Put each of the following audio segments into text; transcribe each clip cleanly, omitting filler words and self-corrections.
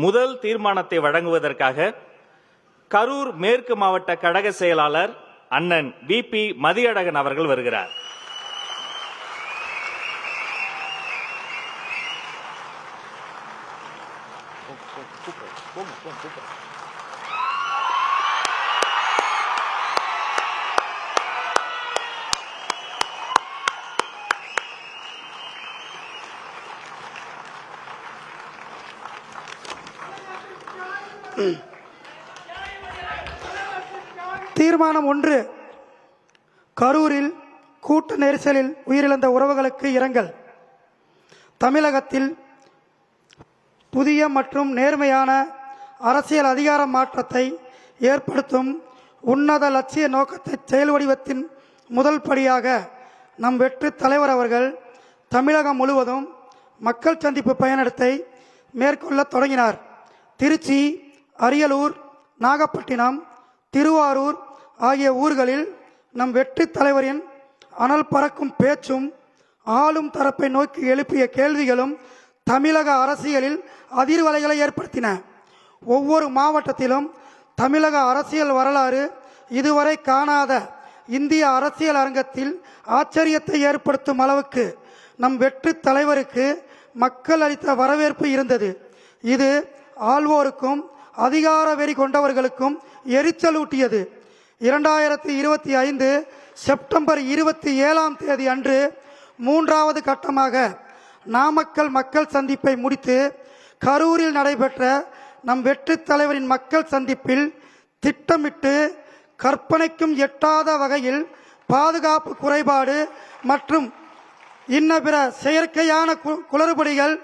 முதல் தீர்மானத்தை வழங்குவதற்காக கரூர் மேற்கு மாவட்ட கழக செயலாளர் அண்ணன் VP மதியழகன் அவர்கள் வருகிறார். தீர்மானம் 1. கரூரில் கூட்ட நெரிசலில் உயிரிழந்த உறவுகளுக்கு இரங்கல். தமிழகத்தில் புதிய மற்றும் நேர்மையான அரசியல் அதிகார மாற்றத்தை ஏற்படுத்தும் உன்னத லட்சிய நோக்கத்தை செயல் வடிவத்தின் முதல் படியாக நம் வெற்றி தலைவர் அவர்கள் தமிழகம் முழுவதும் மக்கள் சந்திப்பு பயணத்தை மேற்கொள்ள தொடங்கினார். திருச்சி, அரியலூர், நாகப்பட்டினம், திருவாரூர் ஆகிய ஊர்களில் நம் வெற்றி தலைவரின் அனல் பறக்கும் பேச்சும் ஆளும் தரப்பை நோக்கி எழுப்பிய கேள்விகளும் தமிழக அரசியலில் அதிர்வலைகளை ஏற்படுத்தின. ஒவ்வொரு மாவட்டத்திலும் தமிழக அரசியல் வரலாறு இதுவரை காணாத இந்திய அரசியல் அரங்கத்தில் ஆச்சரியத்தை ஏற்படுத்தும் அளவுக்கு நம் வெற்றி தலைவருக்கு மக்கள் அளித்த வரவேற்பு இருந்தது. இது ஆள்வோருக்கும் அதிகார வெறி கொண்டவர்களுக்கும் எரிச்சலூட்டியது. 2025 செப்டம்பர் 27 அன்று 3வது கட்டமாக நாமக்கல் மக்கள் சந்திப்பை முடித்து கரூரில் நடைபெற்ற நம் வெற்றி தலைவரின் மக்கள் சந்திப்பில் திட்டமிட்டு கற்பனைக்கும் எட்டாத வகையில் பாதுகாப்பு குறைபாடு மற்றும் இன்ன பிற செயற்கையான குளறுபடிகள்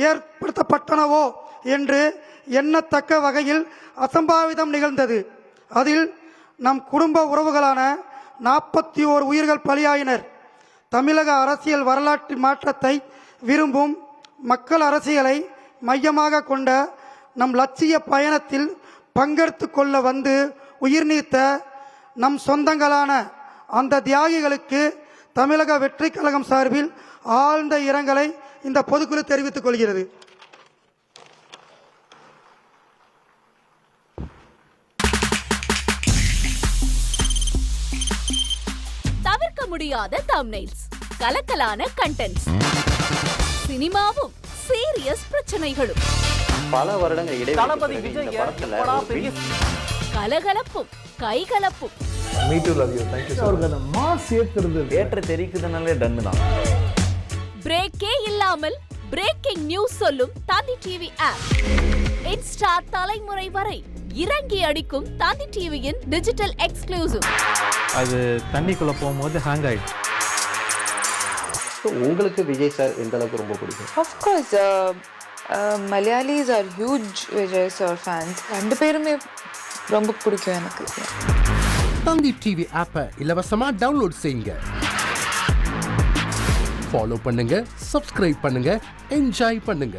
ஏற்படுத்தப்பட்டனவோ என்று எண்ணத்தக்க வகையில் அசம்பாவிதம் நிகழ்ந்தது. அதில் நம் குடும்ப உறவுகளான 41 உயிர்கள் பலியாயினர். தமிழக அரசியல் வரலாற்று மாற்றத்தை விரும்பும் மக்கள் அரசியலை மையமாக கொண்ட நம் லட்சிய பயணத்தில் பங்கெடுத்து கொள்ள வந்து உயிர் நீத்த நம் சொந்தங்களான அந்த தியாகிகளுக்கு தமிழக வெற்றி கழகம் சார்பில் ஆழ்ந்த இரங்கலை இந்த பொதுக்குழு தெரிவித்துக் கொள்கிறது. தவிர்க்க முடியாத தம்ப்நெயில்ஸ், கலக்கலான கண்டென்ட்ஸ், சினிமாவும் சீரியஸ் பிரச்சனைகளும், பல வருடங்கள் இடைவெளி கலகலப்பும் கைகலப்பும், ஏற்ற தெரிக்குதுனாலே டன்னு தான். பிரேக்கே இல்லாமல் பிரேக்கிங் நியூஸ் சொல்லும் தந்தி டிவி ஆப். இன்ஸ்டா தலைமுறை வரை இறங்கி அடிக்கும் தந்தி டிவியின் டிஜிட்டல் எக்ஸ்க்ளூசிவ். அது தண்ணிக்குள்ள போகும்போது ஹேங் ஆயிடுச்சு. உங்களுக்கு விஜய் சார் எந்த அளவுக்கு ரொம்ப பிடிக்கும்? Of course, Malayalis are huge Vijay sir fans. ரெண்டு பேருமே ரொம்ப பிடிக்கும் எனக்கு. தந்தி டிவி ஆப்பை இலவசமா டவுன்லோட் செய்யுங்க. ஃபாலோ பண்ணுங்க, சப்ஸ்கிரைப் பண்ணுங்க, என்ஜாய் பண்ணுங்க.